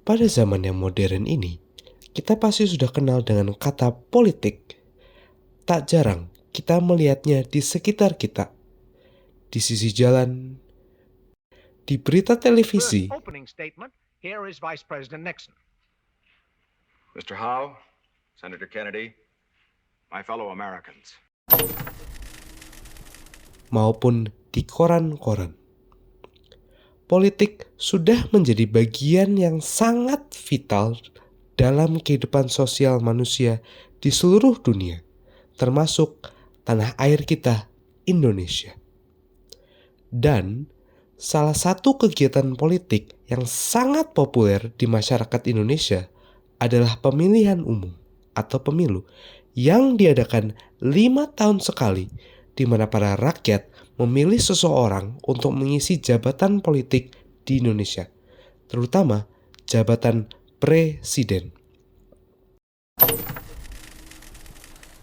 Pada zaman yang modern ini, kita pasti sudah kenal dengan kata politik. Tak jarang kita melihatnya di sekitar kita, di sisi jalan, di berita televisi, Opening statement. Here is Vice President Nixon. Mr. Howe, Senator Kennedy, my fellow Americans. maupun di koran-koran. Politik sudah menjadi bagian yang sangat vital dalam kehidupan sosial manusia di seluruh dunia, termasuk tanah air kita, Indonesia. Dan salah satu kegiatan politik yang sangat populer di masyarakat Indonesia adalah pemilihan umum atau pemilu yang diadakan 5 tahun sekali, di mana para rakyat memilih seseorang untuk mengisi jabatan politik di Indonesia, terutama jabatan presiden.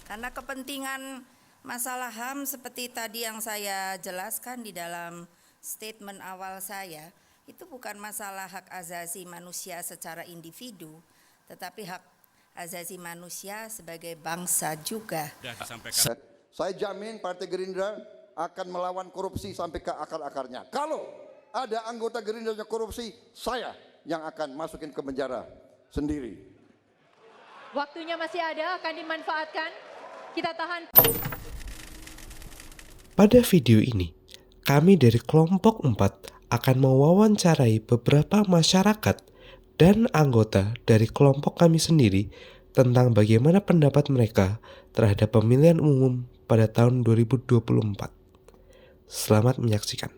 Karena kepentingan masalah HAM seperti tadi yang saya jelaskan di dalam statement awal saya, itu bukan masalah hak asasi manusia secara individu, tetapi hak asasi manusia sebagai bangsa juga. Saya jamin Partai Gerindra akan melawan korupsi sampai ke akar-akarnya. Kalau ada anggota Gerindra yang korupsi, saya yang akan masukin ke penjara sendiri. Waktunya masih ada, akan dimanfaatkan. Kita tahan. Pada video ini, kami dari kelompok 4 akan mewawancarai beberapa masyarakat dan anggota dari kelompok kami sendiri tentang bagaimana pendapat mereka terhadap pemilihan umum pada tahun 2024. Selamat menyaksikan.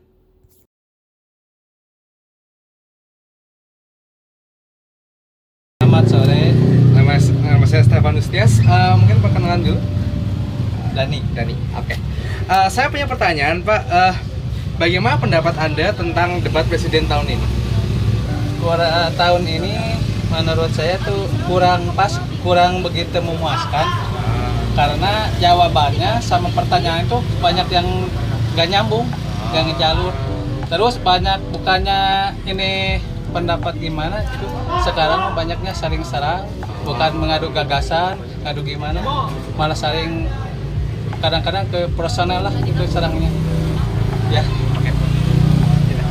Selamat sore, nama saya Stefanus Tias. Mungkin perkenalan dulu. Dani. Oke. Saya punya pertanyaan, Pak. Bagaimana pendapat Anda tentang debat presiden tahun ini? Tahun ini menurut saya tuh kurang begitu memuaskan, karena jawabannya sama pertanyaan itu banyak yang nggak nyambung, nggak ngejalur. Terus banyak, bukannya ini pendapat gimana itu, sekarang banyaknya saling serang, bukan mengadu gagasan, ngadu gimana, malah saling kadang-kadang ke personal lah itu serangnya. Ya, Oke.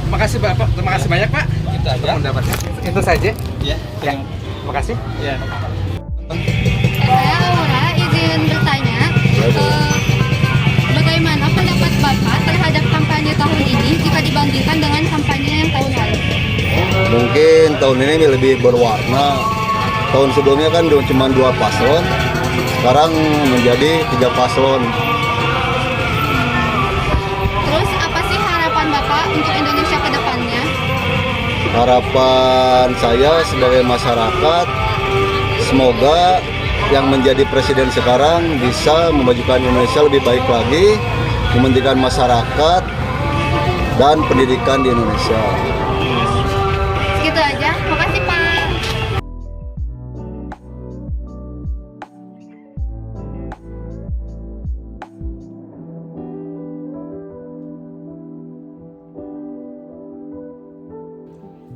Terima kasih Bapak, terima kasih banyak Pak. Itu aja. Pendapatnya. Itu saja. Ya, Terima kasih. ya. Saya Aura, izin bertanya, bagaimana pendapat Bapak terhadap kampanye tahun ini jika dibandingkan dengan kampanye yang tahun lalu? Mungkin tahun ini lebih berwarna. Tahun sebelumnya kan cuma 2 paslon, sekarang menjadi 3 paslon. Terus apa sih harapan Bapak untuk Indonesia ke depannya? Harapan saya sebagai masyarakat, semoga yang menjadi presiden sekarang bisa memajukan Indonesia lebih baik lagi, mementingkan masyarakat dan pendidikan di Indonesia. Segitu aja, makasih Pak.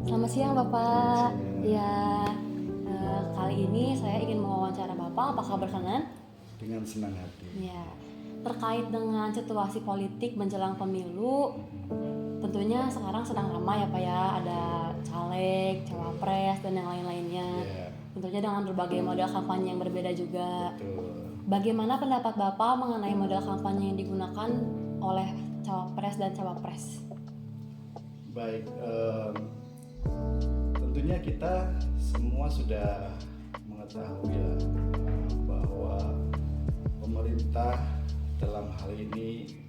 Selamat siang Bapak. Ya, kali ini saya ingin mewawancara Bapak, apakah berkenan? Dengan senang hati. Ya, terkait dengan situasi politik menjelang pemilu, tentunya sekarang sedang ramai ya Pak ya, ada caleg, cawapres dan yang lain-lainnya. Tentunya dengan berbagai model kampanye yang berbeda juga. Bagaimana pendapat Bapak mengenai model kampanye yang digunakan oleh cawapres dan cawapres? Baik, tentunya kita semua sudah mengetahui ya, bahwa pemerintah dalam hal ini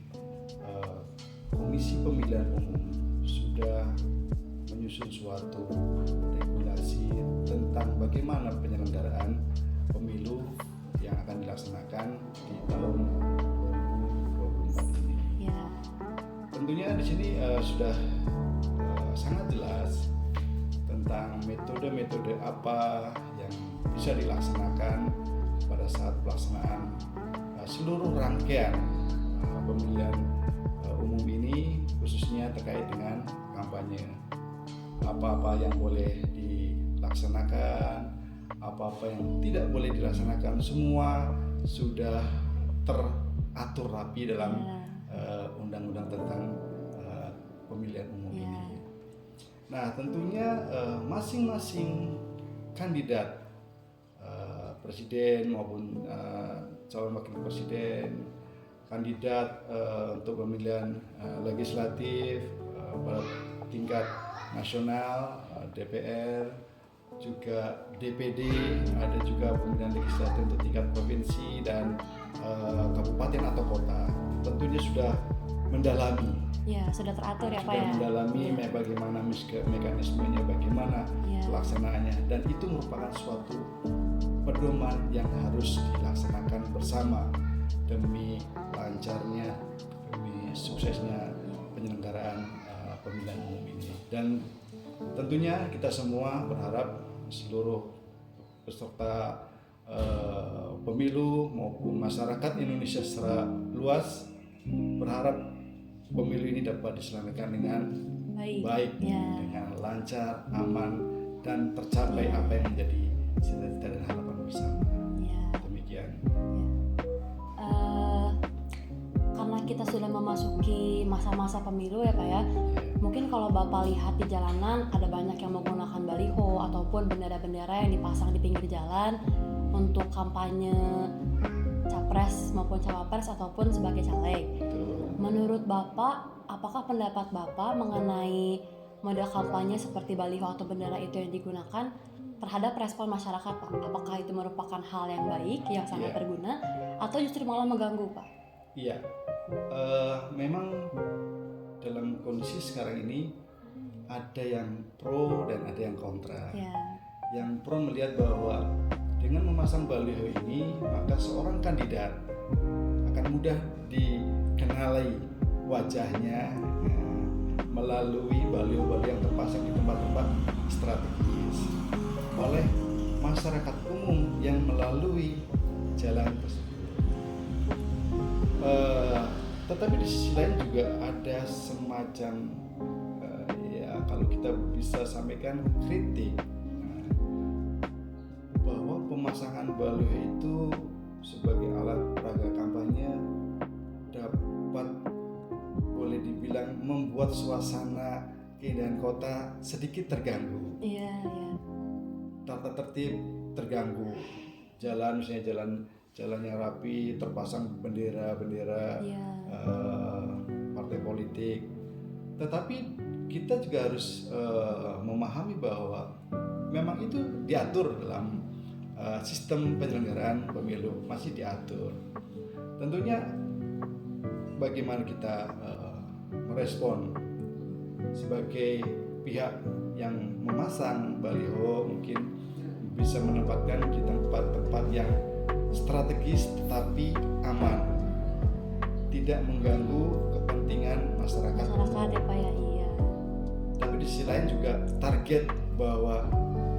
Komisi Pemilihan Umum sudah menyusun suatu regulasi tentang bagaimana penyelenggaraan pemilu yang akan dilaksanakan di tahun 2024 ini. Ya. Tentunya di sini sudah sangat jelas tentang metode-metode apa yang bisa dilaksanakan pada saat pelaksanaan seluruh rangkaian pemilihan umum ini, khususnya terkait dengan kampanye. Apa-apa yang boleh dilaksanakan dilaksanakan, apa-apa yang tidak boleh dilaksanakan, semua sudah teratur rapi dalam undang-undang tentang pemilihan umum ini. Nah, tentunya masing-masing kandidat presiden maupun calon wakil presiden, kandidat untuk pemilihan legislatif pada tingkat nasional, DPR, juga DPD, ada juga pemilihan legislatif untuk tingkat provinsi dan kabupaten atau kota. Tentunya sudah mendalami. Ya, sudah teratur ya Pak ya. Sudah mendalami bagaimana mekanismenya, bagaimana pelaksanaannya, dan itu merupakan suatu pedoman yang harus dilaksanakan bersama demi lancarnya, demi suksesnya penyelenggaraan pemilihan umum ini. Dan tentunya kita semua berharap seluruh peserta pemilu maupun masyarakat Indonesia secara luas berharap pemilu ini dapat diselenggarakan dengan baik, dengan lancar, aman, dan tercapai apa yang menjadi cita-cita dan harapan bersama. Demikian. Karena kita sudah memasuki masa-masa pemilu ya Pak ya, mungkin kalau Bapak lihat di jalanan ada banyak yang menggunakan baliho ataupun bendera-bendera yang dipasang di pinggir jalan untuk kampanye capres maupun cawapres ataupun sebagai caleg. Menurut Bapak, apakah pendapat Bapak mengenai model kampanye seperti baliho atau bendera itu yang digunakan terhadap respon masyarakat Pak? Apakah itu merupakan hal yang baik, yang sangat berguna, atau justru malah mengganggu Pak? Iya, memang dalam kondisi sekarang ini ada yang pro dan ada yang kontra. Yang pro melihat bahwa dengan memasang baliho ini maka seorang kandidat akan mudah dikenali wajahnya melalui baliho-baliho yang terpasang di tempat-tempat strategis oleh masyarakat umum yang melalui jalan tersebut. Tetapi di sisi lain juga ada semacam kalau kita bisa sampaikan kritik bahwa pemasangan baliho itu sebagai alat peraga kampanye dapat boleh dibilang membuat suasana keindahan kota sedikit terganggu. Tata tertib terganggu. Jalan misalnya jalan yang rapi, terpasang bendera-bendera partai politik. Tetapi kita juga harus memahami bahwa memang itu diatur dalam sistem penyelenggaraan pemilu, masih diatur. Tentunya bagaimana kita merespon sebagai pihak yang memasang baliho mungkin bisa menempatkan di tempat-tempat yang strategis tetapi aman, tidak mengganggu kepentingan masyarakat ya Pak ya. Tapi di sisi lain juga target bahwa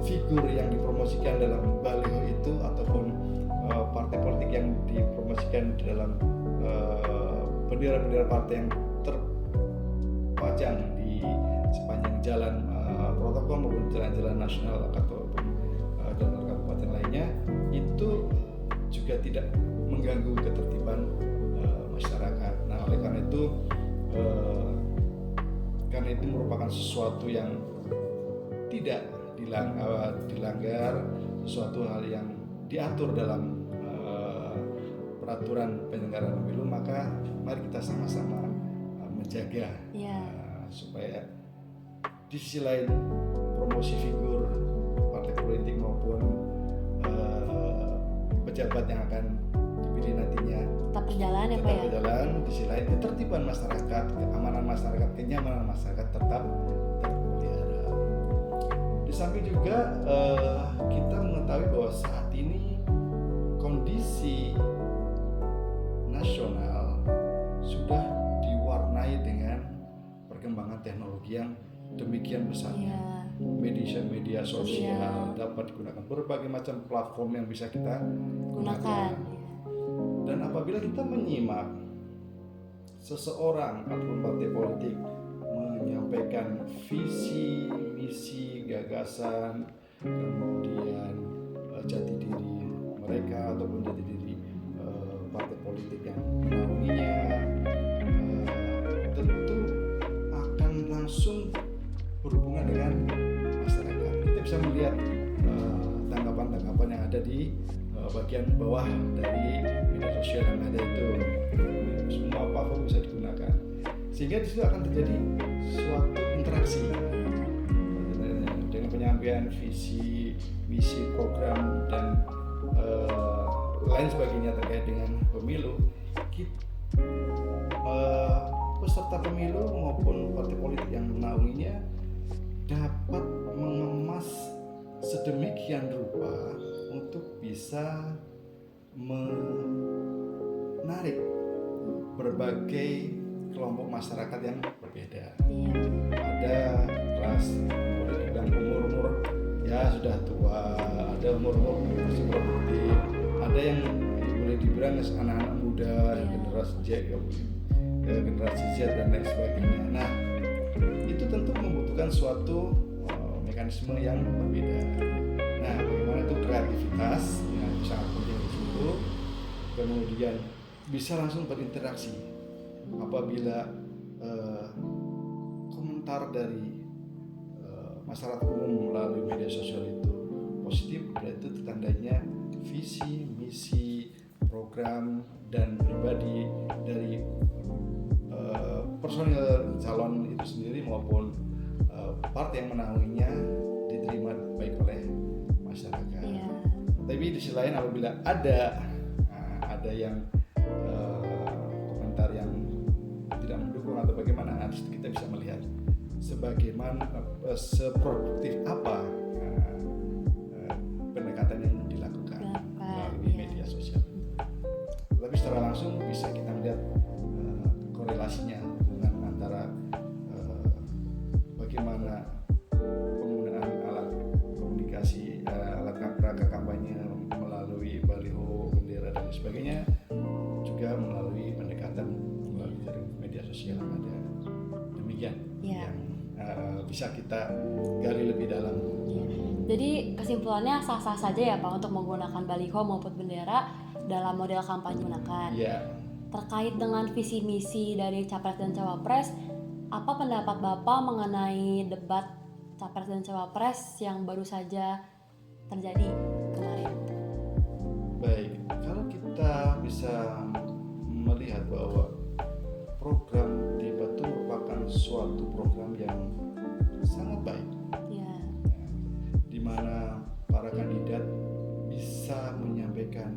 figur yang dipromosikan dalam baliho itu ataupun partai politik yang dipromosikan di dalam bendera-bendera partai yang terpajang di sepanjang jalan protokol maupun jalan-jalan nasional ataupun jalan kabupaten lainnya itu juga tidak mengganggu ketertiban masyarakat. Nah, oleh karena itu merupakan sesuatu yang tidak dilanggar, sesuatu hal yang diatur dalam peraturan penyelenggaraan pemilu, maka mari kita sama-sama menjaga supaya di sisi lain promosi figur partai politik maupun pejabat yang akan dipilih nantinya tetap berjalan ya Pak ya. Berjalan, di sisi lain ketertiban masyarakat, keamanan masyarakat, kenyamanan masyarakat tetap terpelihara. Di samping juga kita mengetahui bahwa saat ini kondisi nasional sudah diwarnai dengan perkembangan teknologi yang demikian besarnya. Media sosial dapat digunakan, berbagai macam platform yang bisa kita gunakan. Dan apabila kita menyimak seseorang ataupun partai politik menyampaikan visi, misi, gagasan kemudian jati diri mereka ataupun jati diri partai politik yang menaunginya, tentu akan langsung berhubungan dengan masyarakat. Kita bisa melihat tanggapan-tanggapan yang ada di bagian bawah dari media sosial yang ada itu, semua apa-apa bisa digunakan, sehingga di situ akan terjadi suatu interaksi dengan penyampaian visi, misi, program dan lain sebagainya terkait dengan pemilu. Peserta pemilu maupun partai politik yang menaunginya dapat mengemas sedemikian rupa untuk bisa menarik berbagai kelompok masyarakat yang berbeda. Ada kelas boleh dibilang umur ya sudah tua, ada umur masih produktif, ada yang boleh dibilang anak-anak muda, generasi Z dan lain sebagainya. Nah, itu tentu membutuhkan suatu mekanisme yang berbeda. Nah, bagaimana itu kreativitas yang sangat penting di situ, kemudian bisa langsung berinteraksi. Apabila komentar dari masyarakat umum melalui media sosial itu positif, berarti itu tandanya visi, misi, program dan pribadi dari personil calon itu sendiri maupun partai yang menaunginya diterima baik oleh masyarakat. Tapi di sisi lain apabila ada yang komentar yang tidak mendukung atau bagaimana, kita bisa melihat sebagaimana seproduktif apa pendekatan yang dilakukan melalui media sosial. Tapi secara langsung bisa kita melihat korelasinya, hubungan antara bagaimana penggunaan alat komunikasi, alat peraga kampanye melalui baliho, bendera dan sebagainya, juga melalui pendekatan melalui media sosial yang ada. Demikian yang bisa kita gali lebih dalam. Jadi kesimpulannya sah-sah saja ya Pak untuk menggunakan baliho maupun bendera dalam model kampanye gunakan. Terkait dengan visi misi dari Capres dan Cawapres, apa pendapat Bapak mengenai debat Capres dan Cawapres yang baru saja terjadi kemarin? Baik, kalau kita bisa melihat bahwa program debat itu merupakan suatu program yang sangat baik, di mana para kandidat bisa menyampaikan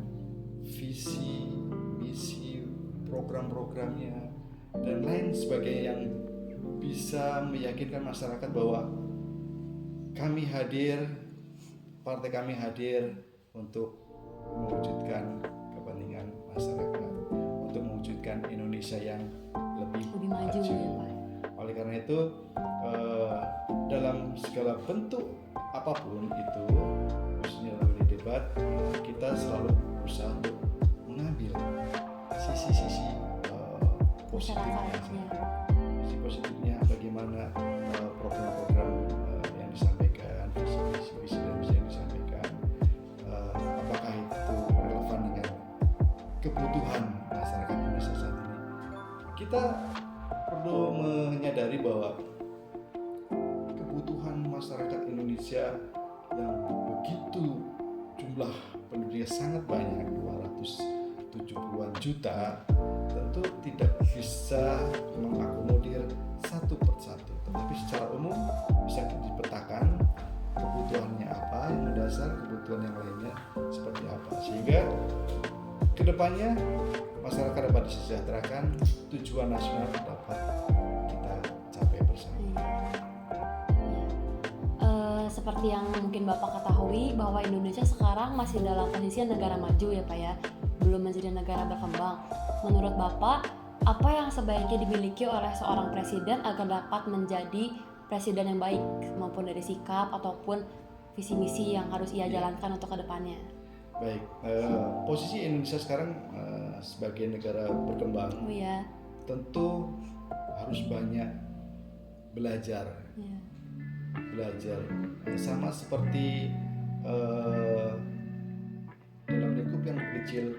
visi, misi, program-programnya dan lain sebagainya yang bisa meyakinkan masyarakat bahwa kami hadir, partai kami hadir untuk mewujudkan kepentingan masyarakat, untuk mewujudkan Indonesia yang lebih maju. Oleh karena itu dalam segala bentuk apapun itu, khususnya melalui debat, kita selalu berusaha untuk mengambil sisi-sisi positifnya, bagaimana program-program yang disampaikan, visi dan misi yang disampaikan, apakah itu relevan dengan kebutuhan masyarakat Indonesia saat ini. Kita perlu menyadari bahwa kebutuhan masyarakat Indonesia yang begitu jumlah penduduknya sangat banyak, 270-an juta, tentu tidak bisa mengakomodir satu persatu, tetapi secara umum bisa dipetakan kebutuhannya apa, yang mendasar, kebutuhan yang lainnya seperti apa, sehingga kedepannya masyarakat dapat disejahterakan, tujuan nasional dapat kita capai bersama. Seperti yang mungkin Bapak ketahui bahwa Indonesia sekarang masih dalam posisi negara maju ya Pak ya, belum menjadi negara berkembang. Menurut Bapak, apa yang sebaiknya dimiliki oleh seorang presiden agar dapat menjadi presiden yang baik, maupun dari sikap ataupun visi misi yang harus ia jalankan untuk kedepannya? Baik, posisi Indonesia sekarang sebagai negara berkembang, tentu harus banyak belajar belajar. Sama seperti dalam lingkup yang kecil,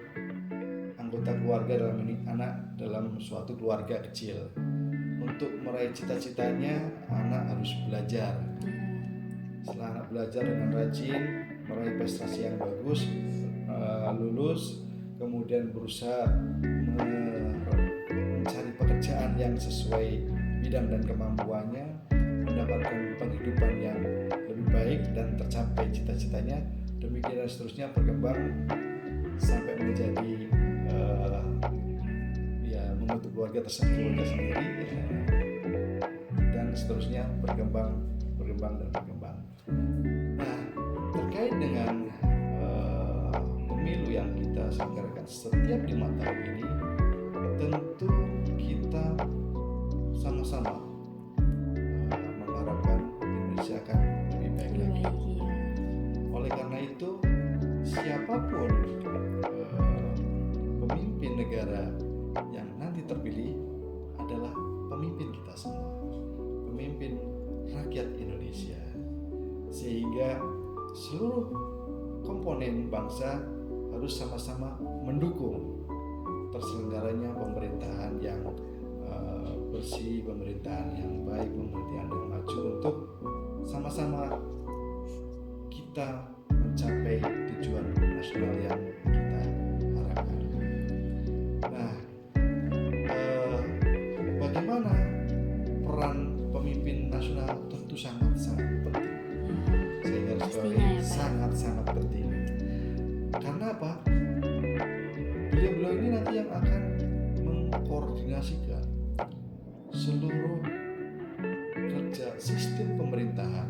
anggota keluarga dalam ini anak dalam suatu keluarga kecil. Untuk meraih cita-citanya, anak harus belajar. Setelah anak belajar dengan rajin, meraih prestasi yang bagus, lulus, kemudian berusaha mencari pekerjaan yang sesuai bidang dan kemampuannya, mendapatkan penghidupan yang lebih baik dan tercapai cita-citanya, demikian dan seterusnya berkembang sampai menjadi membentuk keluarga sendiri ya, dan seterusnya berkembang. Nah, terkait dengan pemilu yang kita selenggarakan setiap 5 tahun ini, tentu kita sama-sama mengharapkan Indonesia akan lebih baik lagi. Oleh karena itu, siapapun pemimpin negara yang nanti terpilih adalah pemimpin kita semua, pemimpin rakyat Indonesia, sehingga seluruh komponen bangsa harus sama-sama mendukung terselenggaranya pemerintahan yang bersih, pemerintahan yang baik, pemerintahan yang maju, untuk sama-sama kita mencapai tujuan nasional yang kita harapkan. Nah, bagaimana peran pemimpin nasional? Tentu sangat-sangat penting. Saya garis bawahi, sangat-sangat penting. Karena apa? Beliau-beliau ini nanti yang akan mengkoordinasikan seluruh kerja sistem pemerintahan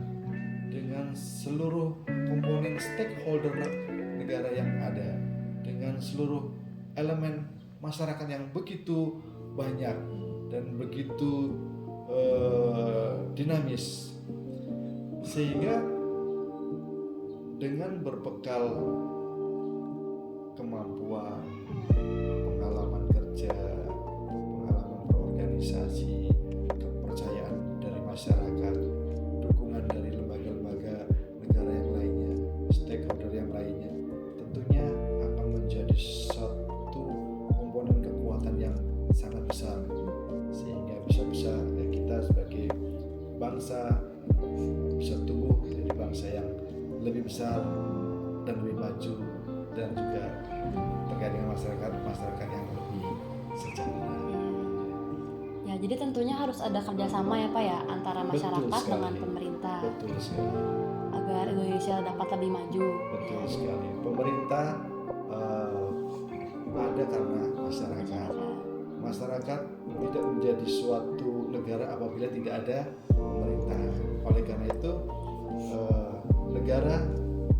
dengan seluruh komponen stakeholder negara yang ada, dengan seluruh elemen masyarakat yang begitu banyak dan begitu dinamis, sehingga dengan berbekal kemampuan, pengalaman kerja, pengalaman berorganisasi, kepercayaan dari masyarakat, dukungan dari lembaga-lembaga negara yang lainnya, stakeholder yang lainnya, tentunya akan menjadi satu komponen kekuatan yang sangat besar, sehingga bisa kita sebagai bangsa bisa tumbuh menjadi bangsa yang lebih besar dan lebih maju, dan juga terkait dengan masyarakat yang lebih sejahtera. Ya, jadi tentunya harus ada kerjasama ya Pak ya, antara masyarakat dengan pemerintah. Betul sekali. Agar Indonesia dapat lebih maju. Betul sekali. Pemerintah ada karena masyarakat. Masyarakat tidak menjadi suatu negara apabila tidak ada pemerintah. Oleh karena itu, negara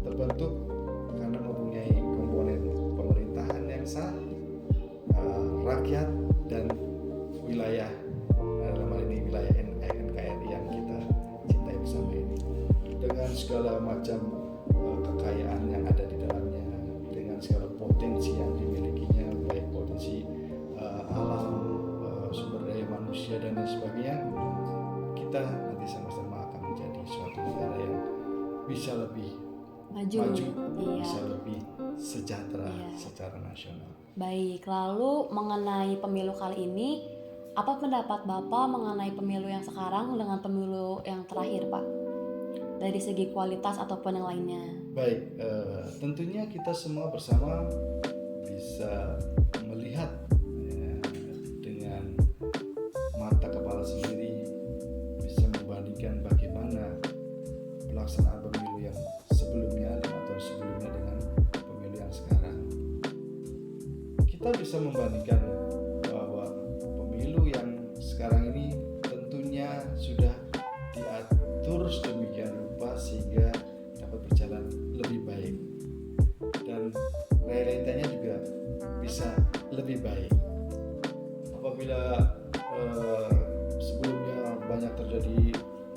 terbentuk karena mempunyai komponen pemerintahan yang sah, rakyat, dan wilayah, dalam hal ini wilayah NKRI yang kita cintai bersama ini, dengan segala macam kekayaan yang ada di dalamnya, dengan segala potensi yang dimilikinya, baik potensi alam, sumber daya manusia, dan lain sebagainya. Kita nanti sama-sama akan menjadi suatu negara yang bisa lebih maju, iya. Bisa lebih sejahtera secara nasional. Baik, lalu mengenai pemilu kali ini, apa pendapat Bapak mengenai pemilu yang sekarang dengan pemilu yang terakhir, Pak? Dari segi kualitas ataupun yang lainnya. Baik, tentunya kita semua bersama bisa melihat ya, dengan mata kepala sendiri, bisa membandingkan bagaimana pelaksanaan pemilu yang sebelumnya, 5 tahun sebelumnya, dengan pemilu yang sekarang. Kita bisa membandingkan bahwa pemilu yang sekarang ini tentunya sudah diatur sedemikian rupa sehingga dapat berjalan lebih baik, dan realitanya juga bisa lebih baik. Apabila sebelumnya banyak terjadi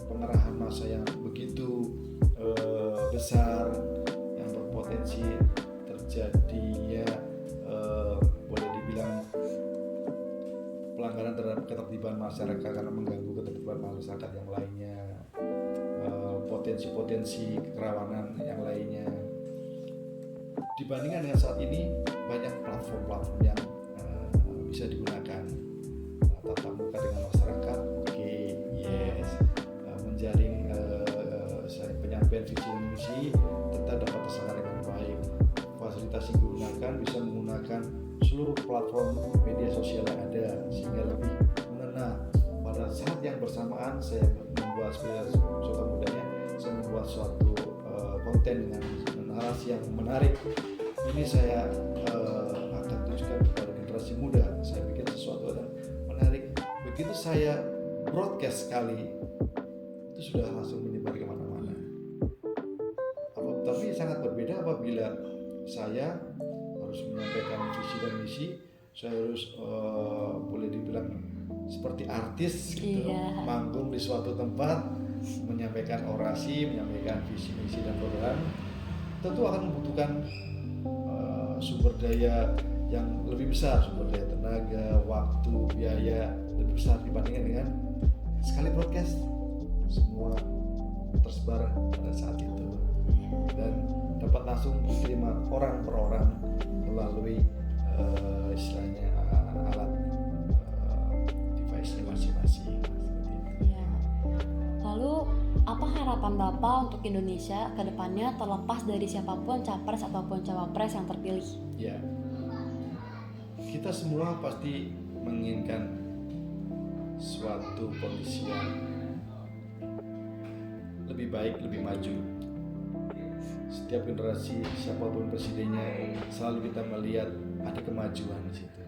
pengerahan massa yang begitu besar, yang berpotensi terjadi boleh dibilang pelanggaran terhadap ketertiban masyarakat karena mengganggu ketertiban masyarakat yang lainnya, potensi-potensi kerawanan yang lainnya. Dibandingkan dengan saat ini banyak platform-platform yang bisa digunakan. Tatap muka dengan masyarakat, oke, yes. Menjaring penyampaian visi dan misi tetap dapat terlaksana dengan baik. Fasilitas yang digunakan bisa menggunakan seluruh platform media sosial yang ada sehingga lebih mengena. Pada saat yang bersamaan saya membuat suatu mudahnya saya membuat suatu konten dengan narasi yang menarik. Ini saya akan tunjukkan kepada generasi muda. Saya bikin sesuatu yang menarik. Begitu saya broadcast sekali, itu sudah langsung menyebar kemana-mana. Tapi sangat berbeda apabila saya harus menyampaikan visi dan misi. Saya harus boleh dibilang seperti artis gitu, manggung di suatu tempat, menyampaikan orasi, menyampaikan visi misi dan program. Tentu akan membutuhkan sumber daya yang lebih besar, sumber daya tenaga, waktu, biaya lebih besar dibandingkan dengan sekali broadcast semua tersebar pada saat itu dan dapat langsung diterima orang per orang melalui istilahnya alat device masing-masing. Ya. Lalu apa harapan Bapak untuk Indonesia ke depannya terlepas dari siapapun capres ataupun cawapres yang terpilih? Ya, kita semua pasti menginginkan suatu kondisi yang lebih baik, lebih maju. Setiap generasi siapapun presidennya selalu kita melihat ada kemajuan di situ.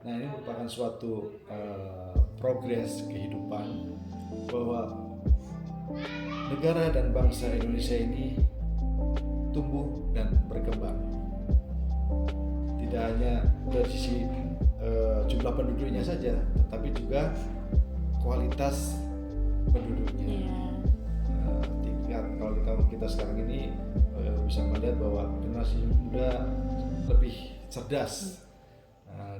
Nah, ini merupakan suatu progres kehidupan bahwa negara dan bangsa Indonesia ini tumbuh dan berkembang. Tidak hanya dari sisi jumlah penduduknya saja, tetapi juga kualitas penduduknya. Kalau kita sekarang ini bisa melihat bahwa generasi muda lebih cerdas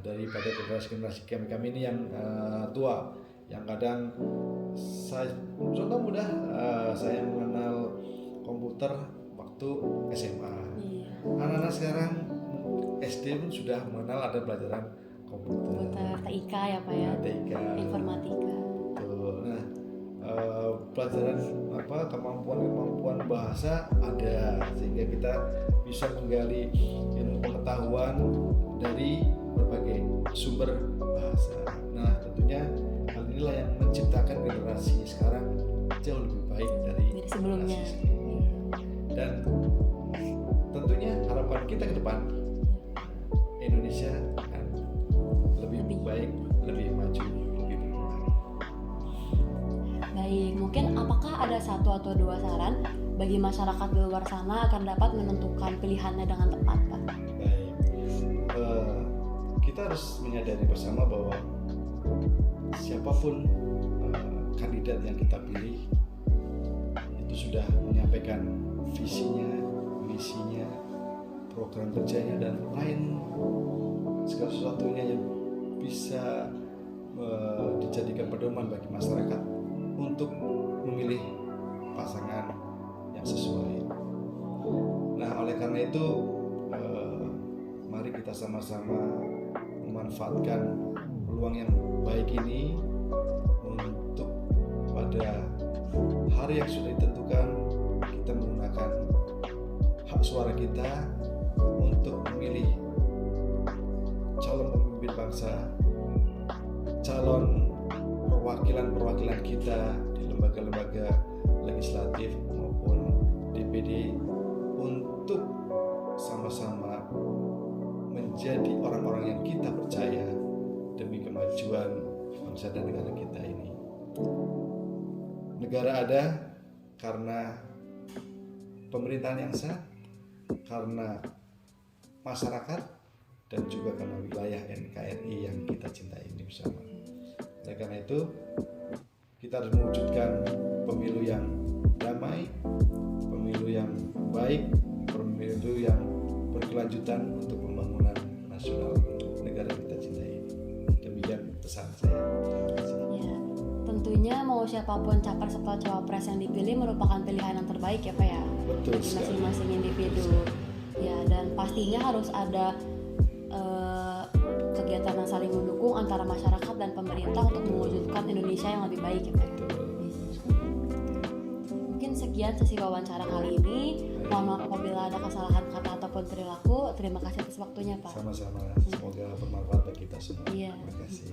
daripada generasi kami ini yang tua, yang kadang contoh mudah saya mengenal komputer waktu SMA. Anak-anak sekarang SD pun sudah mengenal ada pelajaran komputer TIK ya Pak ya, TIK, informatika. Nah, pelajaran kemampuan bahasa ada sehingga kita bisa menggali ilmu pengetahuan dari berbagai sumber bahasa. Nah, tentunya hal inilah yang menciptakan generasi sekarang jauh lebih baik dari sebelumnya. Dan tentunya harapan kita ke depan Indonesia akan lebih baik, lebih maju, lebih berkembang. Baik, mungkin apakah ada satu atau dua saran bagi masyarakat di luar sana agar dapat menentukan pilihannya dengan tepat, Pak? Baik, kita harus menyadari bersama bahwa siapapun kandidat yang kita pilih itu sudah menyampaikan visinya, misinya, program kerjanya dan lain segala sesuatunya yang bisa dijadikan pedoman bagi masyarakat untuk memilih pasangan yang sesuai. Nah, oleh karena itu mari kita sama-sama memanfaatkan peluang yang baik ini untuk pada hari yang sudah ditentukan kita menggunakan hak suara kita untuk memilih calon pemimpin bangsa, calon perwakilan kita di lembaga-lembaga legislatif maupun DPD untuk sama-sama menjadi orang-orang yang kita percaya demi kemajuan bangsa dan negara kita ini. Negara ada karena pemerintahan yang sah, karena masyarakat, dan juga karena wilayah NKRI yang kita cintai ini bersama. Oleh karena itu, kita harus mewujudkan pemilu yang damai, pemilu yang baik, pemilu yang berkelanjutan untuk pembangunan nasional negara kita cintai ini. Demikian pesan saya. Ya, tentunya mau siapapun capres atau cawapres yang dipilih merupakan pilihan yang terbaik ya Pak ya. Betul bagi sekali. masing-masing individu. Ya, dan pastinya harus ada kegiatan yang saling mendukung antara masyarakat dan pemerintah untuk mewujudkan Indonesia yang lebih baik ya Pak. Mungkin sekian sesi wawancara kali ini. Mohon maaf apabila ada kesalahan kata ataupun perilaku. Terima kasih atas waktunya Pak. Sama-sama. Semoga bermanfaat bagi kita semua. Iya. Terima kasih.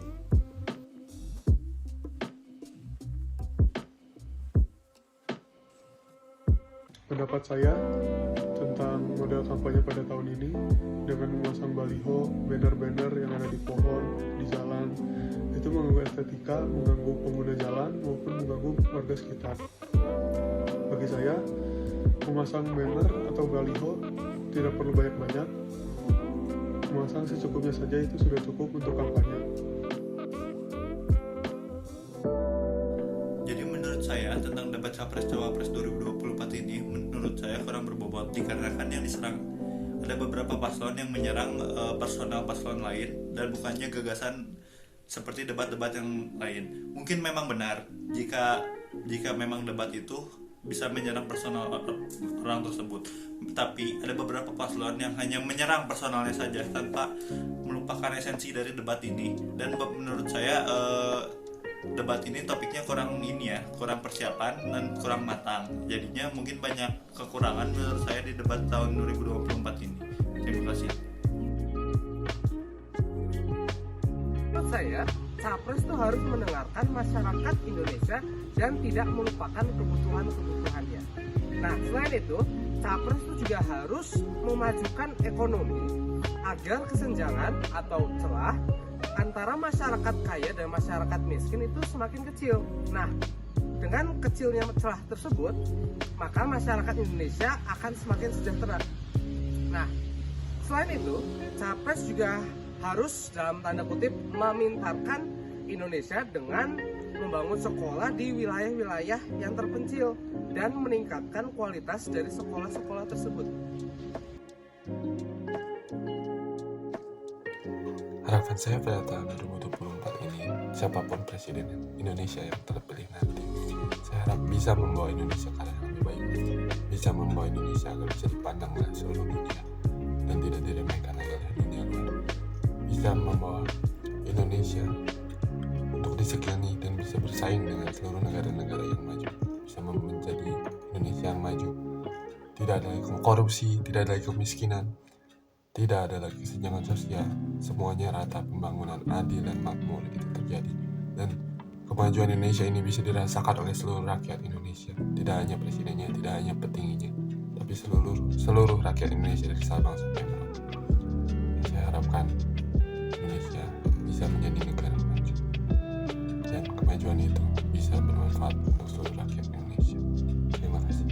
Pendapat saya tentang model kampanye pada tahun ini dengan memasang baliho, banner-banner yang ada di pohon, di jalan, itu mengganggu estetika, mengganggu pengguna jalan maupun mengganggu warga sekitar. Bagi saya, memasang banner atau baliho tidak perlu banyak-banyak, memasang secukupnya saja itu sudah cukup untuk kampanye. Jadi menurut saya tentang debat Capres-Cawapres 2024 ini menurut saya kurang berbobot dikarenakan yang diserang ada beberapa paslon yang menyerang personal paslon lain dan bukannya gagasan seperti debat-debat yang lain. Mungkin memang benar jika memang debat itu bisa menyerang personal orang tersebut. Tapi ada beberapa paslon yang hanya menyerang personalnya saja tanpa melupakan esensi dari debat ini. Dan menurut saya debat ini topiknya kurang persiapan dan kurang matang. Jadinya mungkin banyak kekurangan menurut saya di debat tahun 2024 ini. Terima kasih. Menurut saya, Capres itu harus mendengarkan masyarakat Indonesia dan tidak melupakan kebutuhan-kebutuhannya. Nah, selain itu, Capres itu juga harus memajukan ekonomi agar kesenjangan atau celah antara masyarakat kaya dan masyarakat miskin itu semakin kecil. Nah, dengan kecilnya celah tersebut, maka masyarakat Indonesia akan semakin sejahtera. Nah, selain itu, Capres juga harus dalam tanda kutip memintarkan Indonesia dengan membangun sekolah di wilayah-wilayah yang terpencil dan meningkatkan kualitas dari sekolah-sekolah tersebut. Harapan saya pada tahun 2024 ini, siapapun presiden Indonesia yang terpilih nanti, saya harap bisa membawa Indonesia ke arah yang lebih baik, bisa membawa Indonesia agar bisa dipandang oleh seluruh dunia dan tidak diremehkan oleh dunia luar, bisa membawa Indonesia untuk disegani dan bisa bersaing dengan seluruh negara-negara yang maju, bisa menjadi Indonesia yang maju, tidak ada lagi korupsi, tidak ada lagi kemiskinan, tidak ada lagi kesenjangan sosial, semuanya rata, pembangunan adil dan makmur itu terjadi. Dan kemajuan Indonesia ini bisa dirasakan oleh seluruh rakyat Indonesia, tidak hanya presidennya, tidak hanya petingginya, tapi seluruh rakyat Indonesia dari Sabang sampai Merauke. Saya harapkan Indonesia bisa menjadi negara maju dan kemajuan itu bisa bermanfaat untuk seluruh rakyat Indonesia. Terima kasih.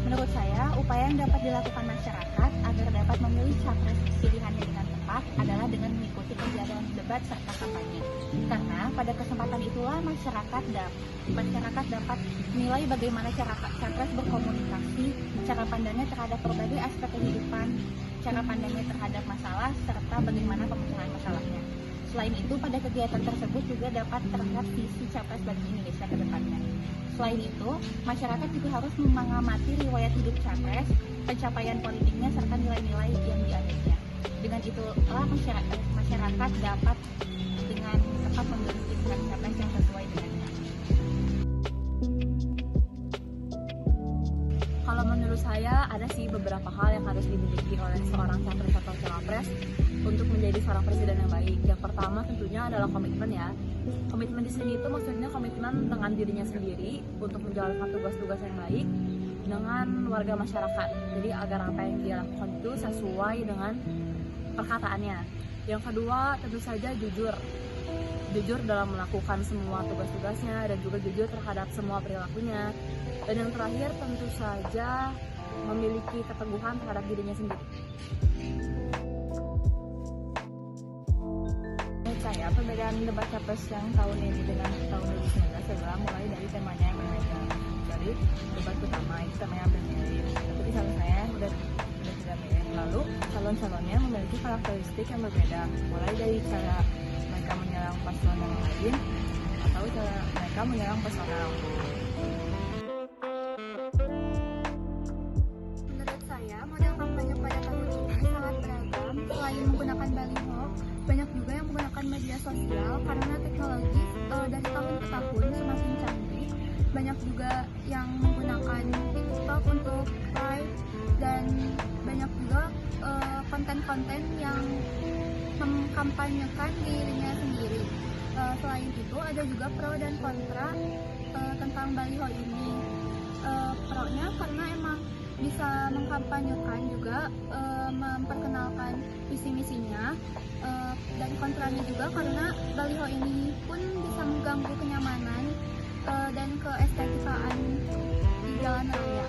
Menurut saya, upaya yang dapat dilakukan masyarakat agar dapat memilih capres pilihannya dengan tepat adalah dengan mengikuti kegiatan debat serta kampanye. Karena pada kesempatan itulah masyarakat dapat menilai bagaimana cara capres berkomunikasi, cara pandangnya terhadap berbagai aspek kehidupan, cara pandangnya terhadap masalah, serta bagaimana pemecahan masalahnya. Selain itu, pada kegiatan tersebut juga dapat terlihat visi capres bagi Indonesia ke depannya. Selain itu, masyarakat juga harus mengamati riwayat hidup capres, pencapaian politiknya, serta nilai-nilai yang dianutnya. Dengan itulah masyarakat dapat dengan tepat memilih pilihan capres yang sesuai dengannya. Kalau menurut saya, ada sih beberapa hal yang harus dimiliki oleh seorang capres atau cawapres untuk menjadi seorang presiden yang baik. Yang pertama tentunya adalah komitmen ya. Komitmen di sini itu maksudnya komitmen dengan dirinya sendiri untuk menjalankan tugas-tugas yang baik dengan warga masyarakat. Jadi agar apa yang dia lakukan itu sesuai dengan perkataannya. Yang kedua tentu saja jujur dalam melakukan semua tugas-tugasnya dan juga jujur terhadap semua perilakunya. Dan yang terakhir tentu saja memiliki keteguhan terhadap dirinya sendiri. Saya perbedaan debat capres yang tahun ini dengan tahun 2019 adalah mulai dari temanya yang berbeda. Jadi debat pertama itu temanya hampir mirip, tapi kalau saya udah tidak mirip. lalu calon-calonnya memiliki karakteristik yang berbeda, mulai dari cara mereka menyerang paslon yang lain atau cara mereka menyerang personal. Menurut saya, model kampanye pada tahun ini sangat beragam. Selain menggunakan baliho, banyak juga yang menggunakan media sosial karena teknologi dari tahun ke tahun semakin canggih. Banyak juga yang menggunakan TikTok untuk live dan banyak juga konten-konten yang mengkampanyekan dirinya sendiri. Selain itu ada juga pro dan kontra tentang baliho ini. Pro-nya karena emang bisa mengkampanyekan juga memperkenalkan visi misinya, dan kontranya juga karena baliho ini pun bisa mengganggu kenyamanan dan keestetikaan di jalan raya.